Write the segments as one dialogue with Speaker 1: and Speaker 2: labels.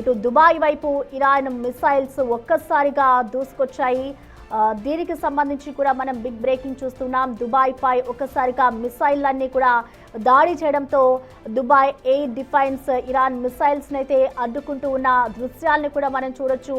Speaker 1: ఇటు దుబాయ్ వైపు Iran missiles ఒక్కసారిగా దూసుకొచ్చాయి. దీనికి సంబంధించి కూడా మనం బిగ్ బ్రేకింగ్ చూస్తున్నాం. దుబాయ్ పై ఒక్కసారిగా మిసైల్లన్నీ కూడా దాడి చేయడంతో Dubai air defence Iran missiles అయితే అడ్డుకుంటూ ఉన్న దృశ్యాలను కూడా మనం చూడొచ్చు.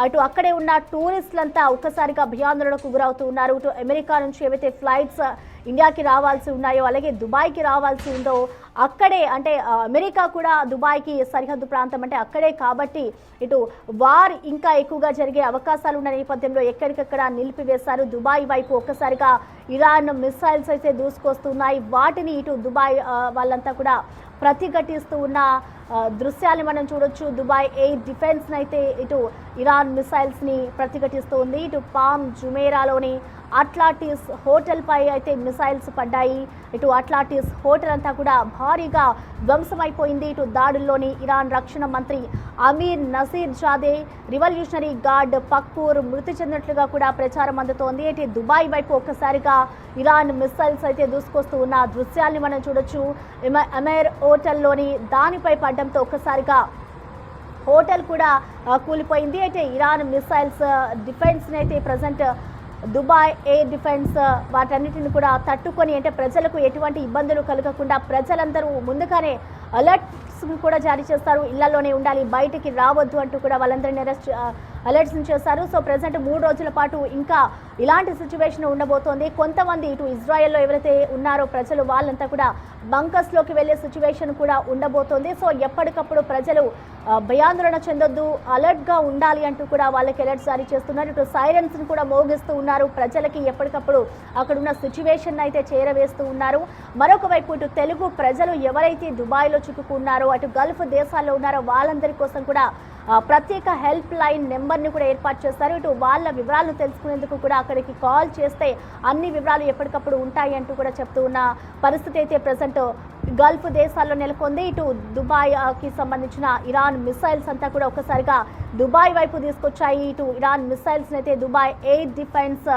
Speaker 1: అటు అక్కడే ఉన్న టూరిస్టులంతా ఒక్కసారిగా భయాందోళనకు గురవుతూ ఉన్నారు. ఇటు అమెరికా నుంచి ఏవైతే ఫ్లైట్స్ ఇండియాకి రావాల్సి ఉన్నాయో, అలాగే దుబాయ్కి రావాల్సి ఉందో అక్కడే, అంటే అమెరికా కూడా దుబాయ్కి సరిహద్దు ప్రాంతం, అంటే అక్కడే కాబట్టి ఇటు వార్ ఇంకా ఎక్కువగా జరిగే అవకాశాలు ఉన్న నేపథ్యంలో ఎక్కడికక్కడ నిలిపివేశారు. దుబాయ్ వైపు ఒక్కసారిగా ఇరాన్ మిసైల్స్ అయితే దూసుకొస్తున్నాయి. వాటిని ఇటు దుబాయ్ వాళ్ళంతా కూడా ప్రతిఘటిస్తూ ఉన్న దృశ్యాన్ని మనం చూడొచ్చు. దుబాయ్ ఎయిర్ డిఫెన్స్ అయితే ఇటు ఇరాన్ మిసైల్స్ని ప్రతిఘటిస్తూ ఉంది. ఇటు పామ్ జుమేరాలోని అట్లాంటిస్ హోటల్ పై అయితే మిసైల్స్ పడ్డాయి. ఇటు అట్లాంటిస్ హోటల్ అంతా కూడా భారీగా ధ్వంసమైపోయింది. ఇటు దాడుల్లోని ఇరాన్ రక్షణ మంత్రి అమీర్ నసీర్ జాదే, రివల్యూషనరీ గార్డ్ పక్కూర్ మృతి చెందినట్లుగా కూడా ప్రచారం అందుతోంది. ఇటు దుబాయ్ వైపు ఒక్కసారిగా ఇరాన్ మిసైల్స్ అయితే దూసుకొస్తూ ఉన్న దృశ్యాల్ని మనం చూడొచ్చు. అమీర్ హోటల్లోని దానిపై పడడంతో ఒక్కసారిగా హోటల్ కూడా కూలిపోయింది. అయితే ఇరాన్ మిసైల్స్ డిఫెన్స్ని అయితే ప్రజెంట్ దుబాయ్ ఎయిర్ డిఫెన్స్ వాటన్నిటిని కూడా తట్టుకొని, అంటే ప్రజలకు ఎటువంటి ఇబ్బందులు కలగకుండా ప్రజలందరూ ముందుగానే అలర్ట్స్ కూడా జారీ చేస్తారు. ఇళ్లలోనే ఉండాలి, బయటికి రావద్దు అంటూ కూడా వాళ్ళందరినీ అలర్ట్స్ చేశారు. సో ప్రజెంట్ 3 రోజుల పాటు ఇంకా ఇలాంటి సిచ్యువేషన్ ఉండబోతోంది. కొంతమంది ఇటు ఇజ్రాయెల్లో ఎవరైతే ఉన్నారో ప్రజలు వాళ్ళంతా కూడా బంకర్స్లోకి వెళ్ళే సిచ్యువేషన్ కూడా ఉండబోతోంది. సో ఎప్పటికప్పుడు ప్రజలు భయాందోళన చెందొద్దు, అలర్ట్గా ఉండాలి అంటూ కూడా వాళ్ళకి అలర్ట్స్ జారీ చేస్తున్నారు. ఇటు సైరన్స్ని కూడా మోగిస్తూ ఉన్నారు. ప్రజలకి ఎప్పటికప్పుడు అక్కడున్న సిచ్యువేషన్ అయితే చేరవేస్తూ ఉన్నారు. మరొక వైపు ఇటు తెలుగు ప్రజలు ఎవరైతే దుబాయ్లో చిక్కుకున్నారో, అటు గల్ఫ్ దేశాల్లో ఉన్నారో వాళ్ళందరి కోసం కూడా ప్రత్యేక హెల్ప్ లైన్ నెంబర్ని కూడా ఏర్పాటు చేస్తారు. ఇటు వాళ్ళ వివరాలను తెలుసుకునేందుకు కూడా అక్కడికి కాల్ చేస్తే అన్ని వివరాలు ఎప్పటికప్పుడు ఉంటాయి అంటూ కూడా చెప్తూ ఉన్న పరిస్థితి అయితే ప్రజెంట్ గల్ఫ్ దేశాల్లో నెలకొంది. ఇటు దుబాయ్కి సంబంధించిన ఇరాన్ మిసైల్స్ అంతా కూడా ఒక్కసారిగా దుబాయ్ వైపు తీసుకొచ్చాయి. ఇటు ఇరాన్ మిసైల్స్ అయితే దుబాయ్ ఎయిర్ డిఫెన్స్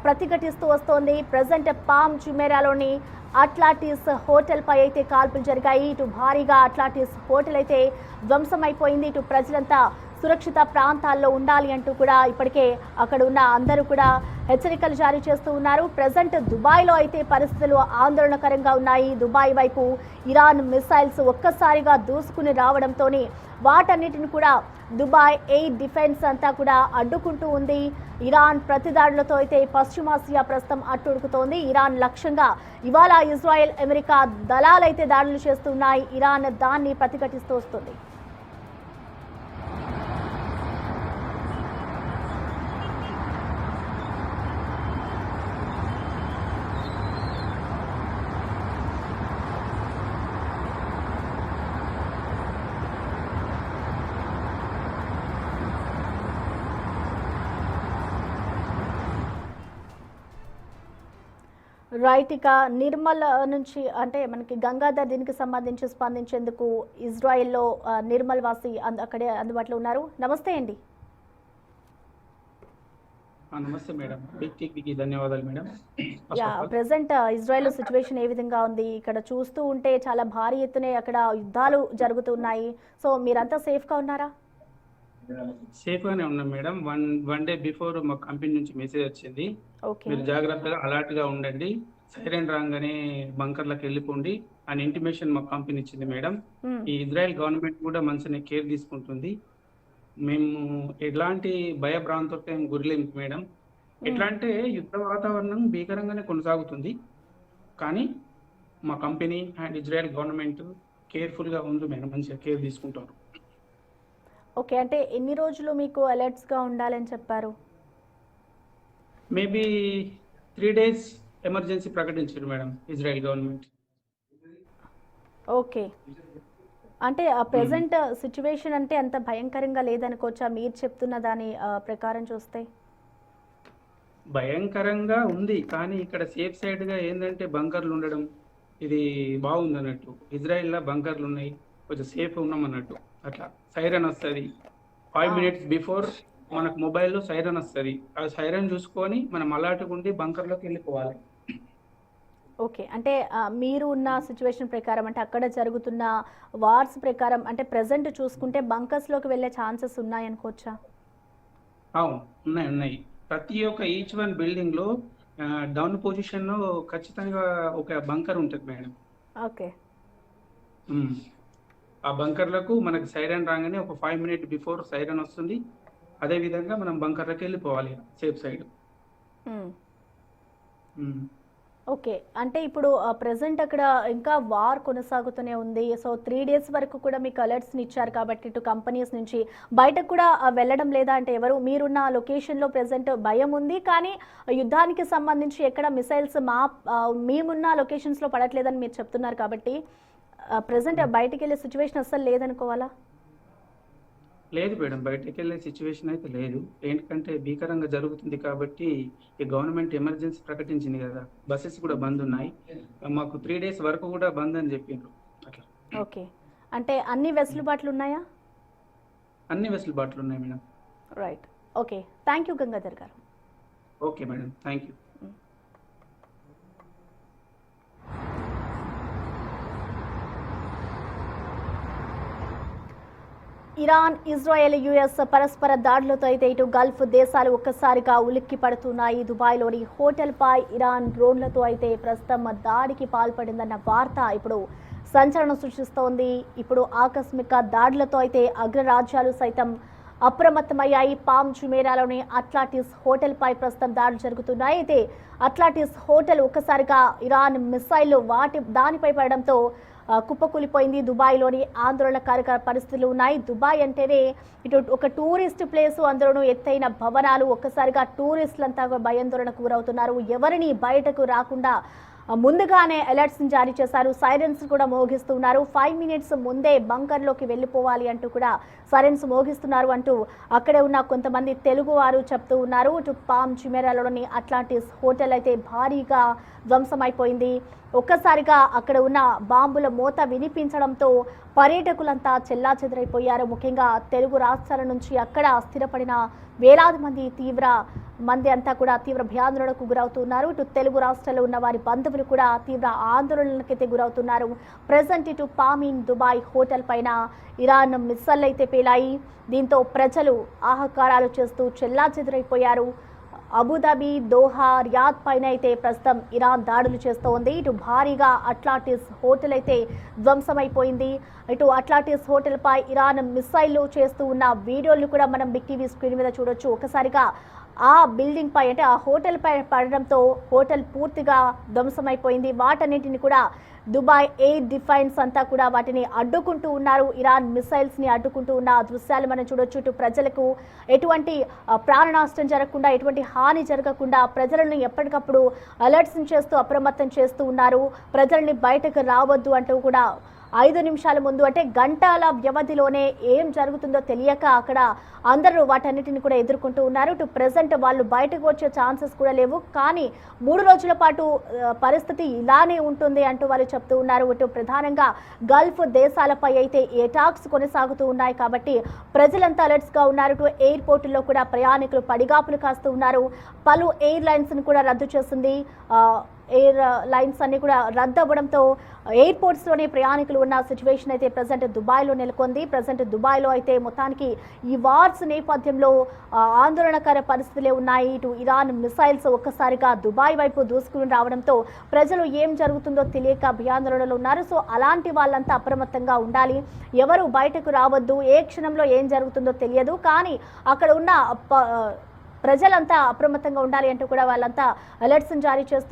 Speaker 1: ప్రతిఘటిస్తూ వస్తోంది. ప్రజెంట్ పామ్ జుమేరాలోని అట్లాంటిస్ హోటల్ పై అయితే కాల్పులు జరిగాయి. ఇటు భారీగా అట్లాంటిస్ హోటల్ అయితే ధ్వంసమైపోయింది. ఇటు ప్రజలంతా సురక్షిత ప్రాంతాల్లో ఉండాలి అంటూ కూడా ఇప్పటికే అక్కడ ఉన్న అందరూ కూడా హెచ్చరికలు జారీ చేస్తూ ఉన్నారు. ప్రజెంట్ దుబాయ్లో అయితే పరిస్థితులు ఆందోళనకరంగా ఉన్నాయి. దుబాయ్ వైపు ఇరాన్ మిసైల్స్ ఒక్కసారిగా దూసుకుని రావడంతో వాటన్నిటిని కూడా దుబాయ్ ఎయిర్ డిఫెన్స్ అంతా కూడా అడ్డుకుంటూ ఉంది. ఇరాన్ ప్రతిదాడులతో అయితే పశ్చిమాసియా ప్రస్తుతం అట్టుడుకుతోంది. ఇరాన్ లక్ష్యంగా ఇవాళ ఇజ్రాయెల్, అమెరికా దళాలైతే దాడులు చేస్తున్నాయి. ఇరాన్ దాన్ని ప్రతిఘటిస్తూ వస్తుంది. రైట్, ఇక నిర్మల్ నుంచి అంటే మనకి గంగాధర్ దీనికి సంబంధించి స్పందించేందుకు ఇజ్రాయెల్లో నిర్మల్ వాసి అక్కడే అందుబాటులో ఉన్నారు. నమస్తే అండి.
Speaker 2: నమస్తే మేడం, ధన్యవాదాలు మేడం.
Speaker 1: ప్రెసెంట్ ఇజ్రాయెల్ సిచ్యువేషన్ ఏ విధంగా ఉంది? ఇక్కడ చూస్తూ ఉంటే చాలా భారీ ఎత్తునే అక్కడ యుద్ధాలు జరుగుతున్నాయి. సో మీరంతా సేఫ్గా ఉన్నారా?
Speaker 2: సేఫ్ గానే ఉన్నాం మేడం. వన్ డే బిఫోర్ మా కంపెనీ నుంచి మెసేజ్ వచ్చింది, మీరు జాగ్రత్తగా అలర్ట్ గా ఉండండి, సైరన్ రాగానే బంకర్లకు వెళ్ళిపోండి అని ఇంటిమేషన్ మా కంపెనీ ఇచ్చింది మేడం. ఈ ఇజ్రాయెల్ గవర్నమెంట్ కూడా మంచిగా కేర్ తీసుకుంటుంది. మేము ఎలాంటి భయభ్రాంతులకి గురిలేము మేడం. ఎట్లా అంటే యుద్ధ వాతావరణం భీకరంగానే కొనసాగుతుంది, కానీ మా company and Israel government careful గా ఉంది మేడం, మంచిగా కేర్ తీసుకుంటారు.
Speaker 1: ఓకే, అంటే ఎన్ని రోజులు మీకు అలర్ట్స్ గా ఉండాలని చెప్పారు?
Speaker 2: మేబీ 3 days ఎమర్జెన్సీ ప్రకటించారు మేడం ఇజ్రాయెల్ గవర్నమెంట్.
Speaker 1: ఓకే, అంటే ప్రెసెంట్ సిచ్యువేషన్ అంటే అంత భయంకరంగా లేదనుకోవచ్చా మీరు చెప్తున్న దాని ప్రకారం చూస్తే?
Speaker 2: భయంకరంగా ఉంది, కానీ ఇక్కడ సేఫ్ సైడ్ గా ఏంటంటే బంకర్లు ఉండడం ఇది బాగుంది అన్నట్టు. ఇజ్రాయెల్ లో బంకర్లు ఉన్నాయి, కొంచెం సేఫ్ ఉన్నాం అన్నట్టు. అట్లా సైరన్ వస్తుంది 5 minutes బిఫోర్ మనకు మొబైల్లో సైరన్ వస్తుంది. ఆ సైరన్ చూసుకొని మనం అలర్ట్గా ఉండి బంకర్లోకి వెళ్ళిపోవాలి.
Speaker 1: ఓకే. అంటే మీరు ఉన్న సిట్యుయేషన్ ప్రకారం అంటే అక్కడ జరుగుతున్న వార్స్ ప్రకారం అంటే ప్రెజెంట్ చూసుకుంటే బంకర్స్‌లోకి వెళ్ళే ఛాన్సెస్ ఉన్నాయనుకోవచ్చా?
Speaker 2: అవును. ఉన్నాయి. ప్రతి ఒక్క ఈచ్ వన్ బిల్డింగ్‌లో డౌన్ పొజిషన్‌లో ఖచ్చితంగా ఒక బంకర్ ఉంటది మేడం.
Speaker 1: ఓకే.
Speaker 2: హ్మ్. ఆ బంకర్‌లకు మనకి సైరన్ రాంగానే ఒక 5 మినిట్ బిఫోర్ సైరన్ వస్తుంది. అదే విధంగా మనం బంకర్‌లకెళ్ళిపోవాలి సేఫ్ సైడ్.
Speaker 1: హ్మ్.
Speaker 2: హ్మ్.
Speaker 1: ఓకే. అంటే ఇప్పుడు ప్రెజెంట్ అక్కడ ఇంకా వార్ కొనసాగుతూనే ఉంది. సో, 3 డేస్ వరకు కూడా మీకు అలర్ట్స్‌ని ఇచ్చారు కాబట్టి ఇటు కంపెనీస్ నుంచి బయటకు కూడా వెళ్ళడం లేదా? అంటే ఎవరు మీరున్న లొకేషన్‌లో ప్రెజెంట్ భయం ఉంది. కానీ యుద్ధానికి సంబంధించి ఎక్కడ మిసైల్స్ మేమున్న లొకేషన్స్‌లో పడట్లేదని మీరు చెప్తున్నారు కాబట్టి ప్రెజెంట్
Speaker 2: హ్మ్.
Speaker 1: బయటికెళ్ళే సిట్యుయేషన్ అస్సలు లేదనుకోవాలా?
Speaker 2: లేదు మేడం. బయటికెళ్ళే సిట్యుయేషన్ అయితే లేదు. ఏంటంటే భీకరంగా జరుగుతుంది కాబట్టి ఈ గవర్నమెంట్ ఎమర్జెన్సీ ప్రకటించింది గదా! బసెస్ కూడా బంద్ ఉన్నాయి. మాకు 3 డేస్ వరకు కూడా బంద్ అని జెప్పిండ్రు. అట్లా.
Speaker 1: ఓకే. అంటే అన్ని
Speaker 2: హ్మ్.
Speaker 1: వెసులుబాట్లున్నాయా?
Speaker 2: అన్ని వెసులుబాట్లున్నాయి madam.
Speaker 1: Right. Okay. Thank you Gangadhar garu.
Speaker 2: Okay madam. Thank you.
Speaker 1: హ్మ్. ఇరాన్, ఇజ్రాయెల్, యుఎస్ పరస్పర దాడులతో అయితే ఇటు గల్ఫ్ దేశాలు ఒక్కసారిగా ఉలిక్కి పడుతున్నాయి. దుబాయ్లోని హోటల్పై ఇరాన్ డ్రోన్లతో అయితే ప్రస్తుతం దాడికి పాల్పడిందన్న వార్త ఇప్పుడు సంచలనం సృష్టిస్తోంది. ఇప్పుడు ఆకస్మిక దాడులతో అయితే అగ్రరాజ్యాలు సైతం అప్రమత్తమయ్యాయి. పామ్ జుమేరాలోని అట్లాంటిస్ హోటల్పై ప్రస్తుతం దాడులు జరుగుతున్నాయి. అయితే అట్లాంటిస్ హోటల్ ఒక్కసారిగా ఇరాన్ మిసైల్ దానిపై పడడంతో కుప్పకూలిపోయింది. దుబాయ్లోని ఆందోళనకారక పరిస్థితులు ఉన్నాయి. దుబాయ్ అంటేనే ఇటు ఒక టూరిస్ట్ ప్లేసు, అందులోనూ ఎత్తైన భవనాలు. ఒక్కసారిగా టూరిస్టులంతా భయాందోళనకు గురవుతున్నారు. ఎవరిని బయటకు రాకుండా ముందుగానే అలర్ట్స్ని జారీ చేశారు. సైరన్స్ కూడా మోగిస్తున్నారు. 5 మినిట్స్ ముందే బంకర్లోకి వెళ్ళిపోవాలి అంటూ కూడా సైరన్స్ మోగిస్తున్నారు అంటూ అక్కడే ఉన్న కొంతమంది తెలుగు వారు చెప్తూ ఉన్నారు. ఇటు పామ్ జుమేరాలోని అట్లాంటిస్ హోటల్ అయితే భారీగా ధ్వంసమైపోయింది. ఒక్కసారిగా అక్కడ ఉన్న బాంబుల మోత వినిపించడంతో పర్యాటకులంతా చెల్లాచెదరైపోయారు. ముఖ్యంగా తెలుగు రాష్ట్రాల నుంచి అక్కడ స్థిరపడిన వేలాది మంది అంతా కూడా తీవ్ర భయాందోళనకు గురవుతున్నారు. ఇటు తెలుగు రాష్ట్రాల్లో ఉన్న వారి బంధువులు కూడా తీవ్ర ఆందోళనకైతే గురవుతున్నారు. ప్రజెంట్ ఇటు పామిన్ దుబాయ్ హోటల్ పైన ఇరాన్ మిస్సైల్ అయితే పేలాయి. దీంతో ప్రజలు ఆహాకారాలు చేస్తూ చెల్లాచెదరైపోయారు. అబుదాబి, దోహా, రియాద్ పైన అయితే ప్రస్తుతం ఇరాన్ దాడులు చేస్తోంది. ఇటు భారీగా అట్లాంటిస్ హోటల్ అయితే ధ్వంసమైపోయింది. ఇటు అట్లాంటిస్ హోటల్ పై ఇరాన్ మిసైళ్లు చేస్తూ ఉన్న వీడియోలు కూడా మనం బిగ్ టీవీ స్క్రీన్ మీద చూడొచ్చు. ఒకసారిగా ఆ బిల్డింగ్ పై అంటే ఆ హోటల్ పై పడడంతో హోటల్ పూర్తిగా ధ్వంసమైపోయింది. వాటన్నిటిని కూడా దుబాయ్ ఎయిర్ డిఫెన్స్ అంతా కూడా వాటిని అడ్డుకుంటూ ఉన్నారు. ఇరాన్ మిసైల్స్ ని అడ్డుకుంటూ ఉన్న దృశ్యాలు మనం చూడొచ్చు. ఇటు ప్రజలకు ఎటువంటి ప్రాణ నష్టం జరగకుండా, ఎటువంటి హాని జరగకుండా ప్రజలను ఎప్పటికప్పుడు అలర్ట్స్ చేస్తూ అప్రమత్తం చేస్తూ ఉన్నారు. ప్రజల్ని బయటకు రావద్దు అంటూ కూడా 5 నిమిషాల ముందు అంటే గంటల వ్యవధిలోనే ఏం జరుగుతుందో తెలియక అక్కడ అందరూ వాటన్నిటిని కూడా ఎదుర్కొంటూ ఉన్నారు. ఇటు ప్రెజెంట్ వాళ్ళు బయటకు వచ్చే ఛాన్సెస్ కూడా లేవు. కానీ 3 రోజుల పాటు పరిస్థితి ఇలానే ఉంటుంది అంటూ వాళ్ళు చెప్తూ ఉన్నారు. ఇటు ప్రధానంగా గల్ఫ్ దేశాలపై అయితే అటాక్స్ కొనసాగుతూ ఉన్నాయి కాబట్టి ప్రజలంతా అలర్ట్స్గా ఉన్నారు. ఇటు ఎయిర్పోర్టుల్లో కూడా ప్రయాణికులు పడిగాపులు కాస్తూ ఉన్నారు. పలు ఎయిర్లైన్స్ని కూడా రద్దు చేసింది. ఎయిర్ లైన్స్ అన్ని కూడా రద్దు అవ్వడంతో ఎయిర్పోర్ట్స్లోనే ప్రయాణికులు ఉన్న సిచ్యువేషన్ అయితే ప్రజెంట్ దుబాయ్లో నెలకొంది. ప్రజెంట్ దుబాయ్లో అయితే మొత్తానికి ఈ వార్స్ నేపథ్యంలో ఆందోళనకర పరిస్థితులే ఉన్నాయి. ఇటు ఇరాన్ మిసైల్స్ ఒక్కసారిగా దుబాయ్ వైపు దూసుకుని రావడంతో ప్రజలు ఏం జరుగుతుందో తెలియక భయాందోళనలో ఉన్నారు. సో అలాంటి వాళ్ళంతా అప్రమత్తంగా ఉండాలి. ఎవరు బయటకు రావద్దు. ఏ క్షణంలో ఏం జరుగుతుందో తెలియదు. కానీ అక్కడ ఉన్న ప్రజలంతా అప్రమత్తంగా ఉండాలి అంటూ కూడా వాళ్ళంతా అలర్ట్స్ని జారీ చేస్తూ